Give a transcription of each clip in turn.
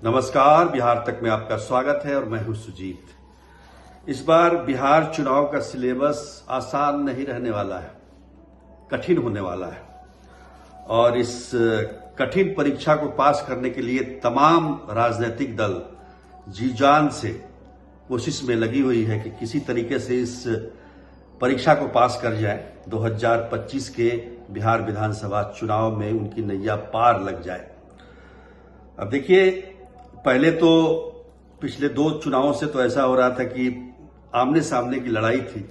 नमस्कार, बिहार तक में आपका स्वागत है और मैं हूं सुजीत। इस बार बिहार चुनाव का सिलेबस आसान नहीं रहने वाला है, कठिन होने वाला है। और इस कठिन परीक्षा को पास करने के लिए तमाम राजनीतिक दल जी जान से कोशिश में लगी हुई है कि किसी तरीके से इस परीक्षा को पास कर जाए, 2025 के बिहार विधानसभा चुनाव में उनकी नैया पार लग जाए। अब देखिए, पहले तो पिछले 2 चुनावों से तो ऐसा हो रहा था कि आमने सामने की लड़ाई थी,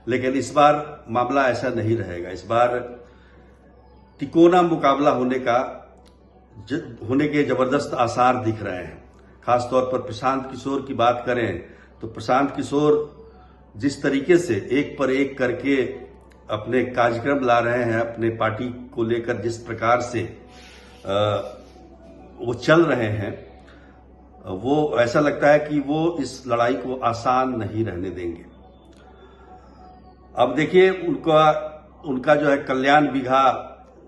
लेकिन इस बार मामला ऐसा नहीं रहेगा। इस बार तिकोना मुकाबला होने के जबरदस्त आसार दिख रहे हैं। खासतौर पर प्रशांत किशोर की बात करें तो प्रशांत किशोर जिस तरीके से एक पर एक करके अपने कार्यक्रम ला रहे हैं, अपने पार्टी को लेकर जिस प्रकार से वो चल रहे हैं, वो ऐसा लगता है कि वो इस लड़ाई को आसान नहीं रहने देंगे। अब देखिए, उनका जो है कल्याण बिघा,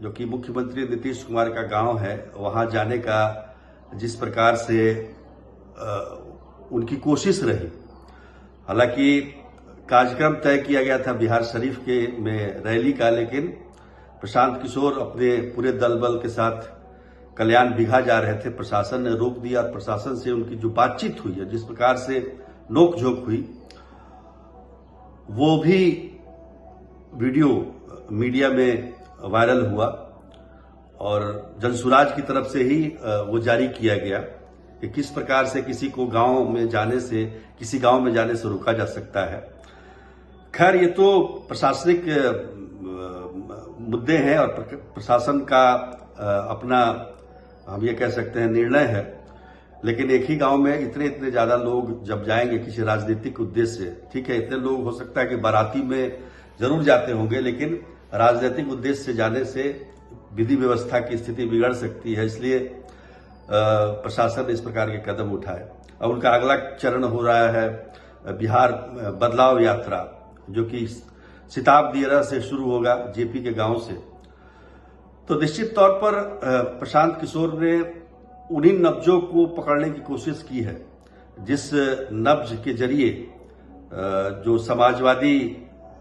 जो कि मुख्यमंत्री नीतीश कुमार का गांव है, वहां जाने का जिस प्रकार से उनकी कोशिश रही। हालांकि कार्यक्रम तय किया गया था बिहार शरीफ में रैली का, लेकिन प्रशांत किशोर अपने पूरे दल बल के साथ कल्याण बिघा जा रहे थे। प्रशासन ने रोक दिया। प्रशासन से उनकी जो बातचीत हुई है, जिस प्रकार से नोकझोंक हुई, वो भी वीडियो मीडिया में वायरल हुआ और जनसुराज की तरफ से ही वो जारी किया गया कि किस प्रकार से किसी गांव में जाने से रोका जा सकता है। खैर, ये तो प्रशासनिक मुद्दे हैं और प्रशासन का अपना, हम ये कह सकते हैं, निर्णय है। लेकिन एक ही गांव में इतने ज्यादा लोग जब जाएंगे किसी राजनीतिक उद्देश्य से, ठीक है, इतने लोग हो सकता है कि बाराती में जरूर जाते होंगे, लेकिन राजनीतिक उद्देश्य से जाने से विधि व्यवस्था की स्थिति बिगड़ सकती है। इसलिए प्रशासन ने इस प्रकार के कदम उठाए। अब उनका अगला चरण हो रहा है बिहार बदलाव यात्रा, जो कि सिताब दियरा से शुरू होगा, जेपी के गांव से। तो निश्चित तौर पर प्रशांत किशोर ने उन्हीं नब्जों को पकड़ने की कोशिश की है, जिस नब्ज के जरिए जो समाजवादी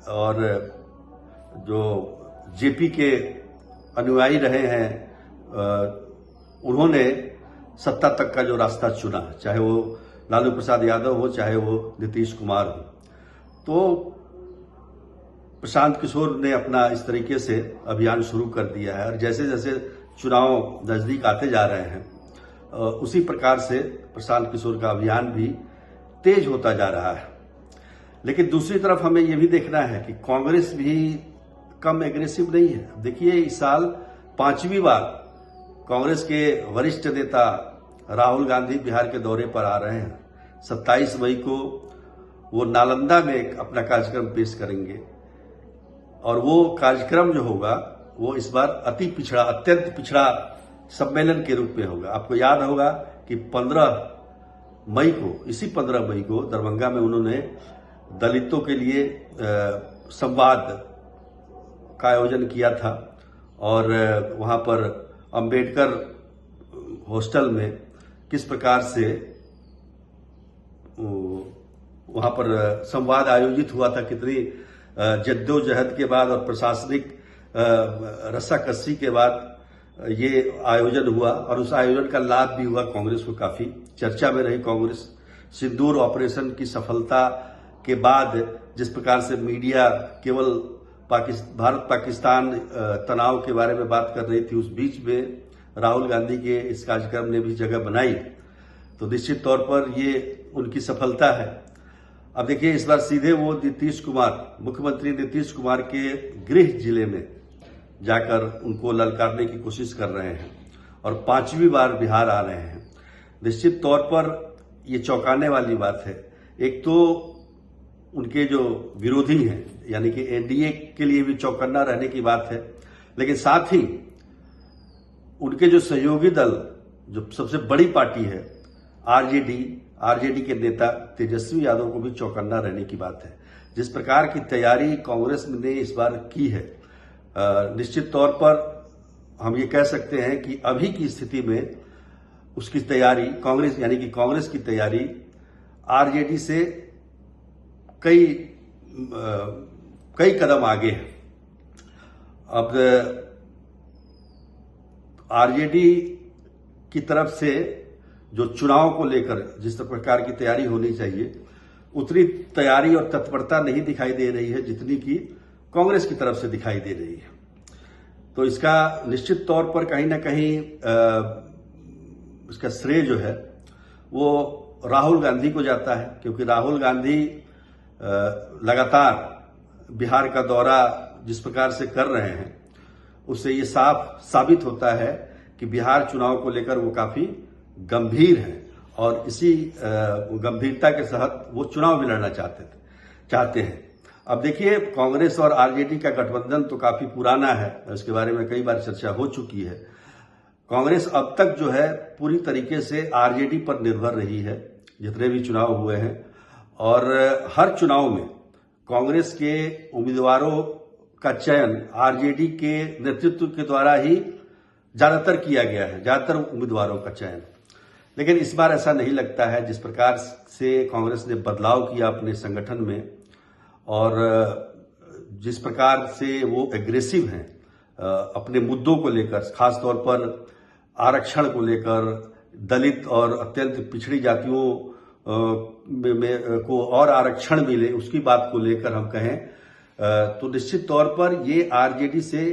और जो जेपी के अनुयायी रहे हैं, उन्होंने सत्ता तक का जो रास्ता चुना, चाहे वो लालू प्रसाद यादव हो, चाहे वो नीतीश कुमार हो। तो प्रशांत किशोर ने अपना इस तरीके से अभियान शुरू कर दिया है और जैसे जैसे चुनाव नजदीक आते जा रहे हैं, उसी प्रकार से प्रशांत किशोर का अभियान भी तेज होता जा रहा है। लेकिन दूसरी तरफ हमें यह भी देखना है कि कांग्रेस भी कम एग्रेसिव नहीं है। देखिए, इस साल 5वीं बार कांग्रेस के वरिष्ठ नेता राहुल गांधी बिहार के दौरे पर आ रहे हैं। 27 मई को वो नालंदा में अपना कार्यक्रम पेश करेंगे और वो कार्यक्रम जो होगा वो इस बार अत्यंत पिछड़ा सम्मेलन के रूप में होगा। आपको याद होगा कि 15 मई को दरभंगा में उन्होंने दलितों के लिए संवाद का आयोजन किया था और वहां पर अंबेडकर हॉस्टल में किस प्रकार से वहां पर संवाद आयोजित हुआ था, कितनी जद्दोजहद के बाद और प्रशासनिक रस्साकसी के बाद ये आयोजन हुआ और उस आयोजन का लाभ भी हुआ कांग्रेस को। काफी चर्चा में रही कांग्रेस। सिंदूर ऑपरेशन की सफलता के बाद जिस प्रकार से मीडिया केवल भारत पाकिस्तान तनाव के बारे में बात कर रही थी, उस बीच में राहुल गांधी के इस कार्यक्रम ने भी जगह बनाई। तो निश्चित तौर पर ये उनकी सफलता है। अब देखिए, इस बार सीधे वो मुख्यमंत्री नीतीश कुमार के गृह जिले में जाकर उनको ललकारने की कोशिश कर रहे हैं और 5वीं बार बिहार आ रहे हैं। निश्चित तौर पर ये चौंकाने वाली बात है। एक तो उनके जो विरोधी हैं, यानी कि एनडीए के लिए भी चौकन्ना रहने की बात है, लेकिन साथ ही उनके जो सहयोगी दल, जो सबसे बड़ी पार्टी है आरजेडी के नेता तेजस्वी यादव को भी चौकन्ना रहने की बात है। जिस प्रकार की तैयारी कांग्रेस ने इस बार की है, निश्चित तौर पर हम ये कह सकते हैं कि अभी की स्थिति में उसकी तैयारी कांग्रेस यानी कि कांग्रेस की तैयारी आरजेडी से कई कदम आगे है। अब आरजेडी की तरफ से जो चुनाव को लेकर जिस प्रकार की तैयारी होनी चाहिए उतनी तैयारी और तत्परता नहीं दिखाई दे रही है जितनी कि कांग्रेस की तरफ से दिखाई दे रही है। तो इसका निश्चित तौर पर कहीं ना कहीं इसका श्रेय जो है वो राहुल गांधी को जाता है, क्योंकि राहुल गांधी लगातार बिहार का दौरा जिस प्रकार से कर रहे हैं उससे ये साफ साबित होता है कि बिहार चुनाव को लेकर वो काफी गंभीर हैं और इसी गंभीरता के तहत वो चुनाव भी लड़ना चाहते हैं। अब देखिए, कांग्रेस और आरजेडी का गठबंधन तो काफी पुराना है, इसके बारे में कई बार चर्चा हो चुकी है। कांग्रेस अब तक जो है पूरी तरीके से आरजेडी पर निर्भर रही है जितने भी चुनाव हुए हैं, और हर चुनाव में कांग्रेस के उम्मीदवारों का चयन आरजेडी के नेतृत्व के द्वारा ही ज्यादातर किया गया है, ज्यादातर उम्मीदवारों का चयन। लेकिन इस बार ऐसा नहीं लगता है। जिस प्रकार से कांग्रेस ने बदलाव किया अपने संगठन में और जिस प्रकार से वो एग्रेसिव हैं अपने मुद्दों को लेकर, खासतौर पर आरक्षण को लेकर, दलित और अत्यंत पिछड़ी जातियों को और आरक्षण मिले उसकी बात को लेकर हम कहें तो निश्चित तौर पर ये आरजेडी से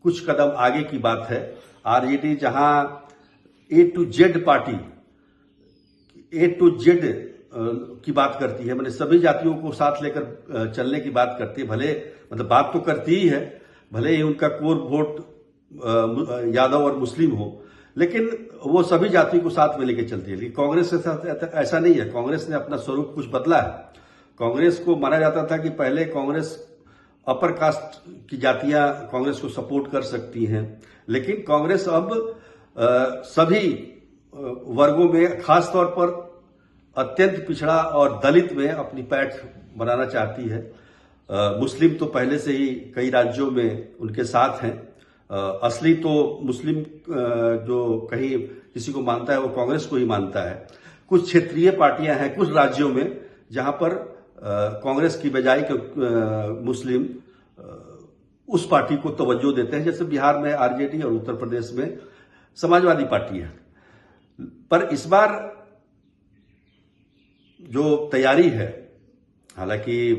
कुछ कदम आगे की बात है। आरजेडी जहां A to Z party A to Z की बात करती है, मैंने सभी जातियों को साथ लेकर चलने की बात करती है, भले मतलब बात तो करती ही है, भले ही उनका कोर वोट यादव और मुस्लिम हो, लेकिन वो सभी जाति को साथ में लेकर चलती है। लेकिन कांग्रेस के साथ ऐसा नहीं है। कांग्रेस ने अपना स्वरूप कुछ बदला है। कांग्रेस को माना जाता था कि पहले कांग्रेस अपर कास्ट की जातियां कांग्रेस को सपोर्ट कर सकती हैं, लेकिन कांग्रेस अब सभी वर्गों में, खासतौर पर अत्यंत पिछड़ा और दलित में अपनी पैठ बनाना चाहती है। मुस्लिम तो पहले से ही कई राज्यों में उनके साथ हैं। असली तो मुस्लिम जो कहीं किसी को मानता है वो कांग्रेस को ही मानता है। कुछ क्षेत्रीय पार्टियां हैं कुछ राज्यों में जहां पर कांग्रेस की बजाय मुस्लिम उस पार्टी को तवज्जो देते हैं, जैसे बिहार में आरजेडी और उत्तर प्रदेश में समाजवादी पार्टी है। पर इस बार जो तैयारी है, हालांकि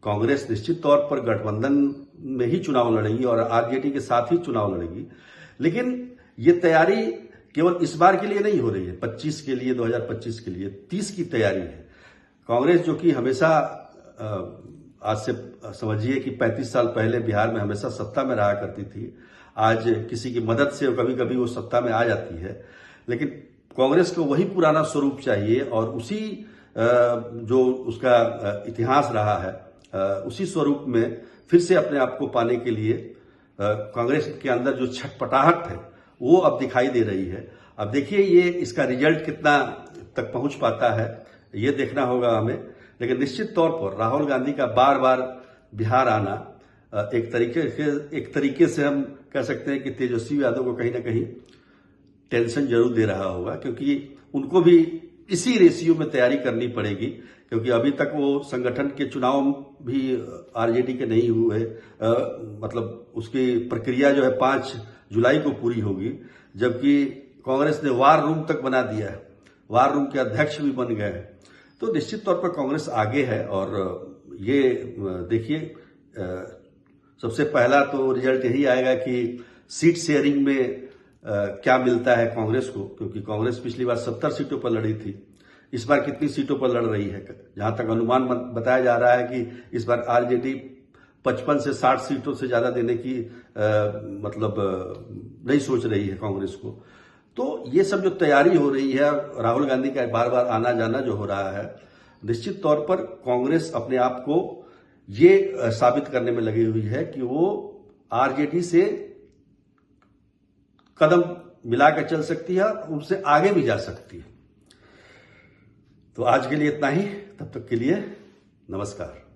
कांग्रेस निश्चित तौर पर गठबंधन में ही चुनाव लड़ेगी और आरजेडी के साथ ही चुनाव लड़ेगी, लेकिन ये तैयारी केवल इस बार के लिए नहीं हो रही है, 25 के लिए, 2025 के लिए, 30 की तैयारी है। कांग्रेस जो कि हमेशा आज से समझिए कि 35 साल पहले बिहार में हमेशा सत्ता में रहा करती थी, आज किसी की मदद से कभी कभी वो सत्ता में आ जाती है, लेकिन कांग्रेस को वही पुराना स्वरूप चाहिए और उसी जो उसका इतिहास रहा है उसी स्वरूप में फिर से अपने आप को पाने के लिए कांग्रेस के अंदर जो छटपटाहट है वो अब दिखाई दे रही है। अब देखिए ये इसका रिजल्ट कितना तक पहुंच पाता है ये देखना होगा हमें, लेकिन निश्चित तौर पर राहुल गांधी का बार बार बिहार आना एक तरीके से हम कह सकते हैं कि तेजस्वी यादव को कहीं ना कहीं टेंशन जरूर दे रहा होगा, क्योंकि उनको भी इसी रेशियो में तैयारी करनी पड़ेगी, क्योंकि अभी तक वो संगठन के चुनाव भी आरजेडी के नहीं हुए। मतलब उसकी प्रक्रिया जो है 5 जुलाई को पूरी होगी, जबकि कांग्रेस ने वार रूम तक बना दिया है, वार रूम के अध्यक्ष भी बन गए हैं। तो निश्चित तौर पर कांग्रेस आगे है और ये देखिए सबसे पहला तो रिजल्ट यही आएगा कि सीट शेयरिंग में क्या मिलता है कांग्रेस को, क्योंकि कांग्रेस पिछली बार 70 सीटों पर लड़ी थी, इस बार कितनी सीटों पर लड़ रही है। जहां तक अनुमान बताया जा रहा है कि इस बार आरजेडी 55 से 60 सीटों से ज्यादा देने की मतलब नहीं सोच रही है कांग्रेस को। तो ये सब जो तैयारी हो रही है, राहुल गांधी का बार बार आना जाना जो हो रहा है, निश्चित तौर पर कांग्रेस अपने आप को ये साबित करने में लगी हुई है कि वो आरजेडी से कदम मिलाकर चल सकती है, उनसे आगे भी जा सकती है। तो आज के लिए इतना ही, तब तक के लिए नमस्कार।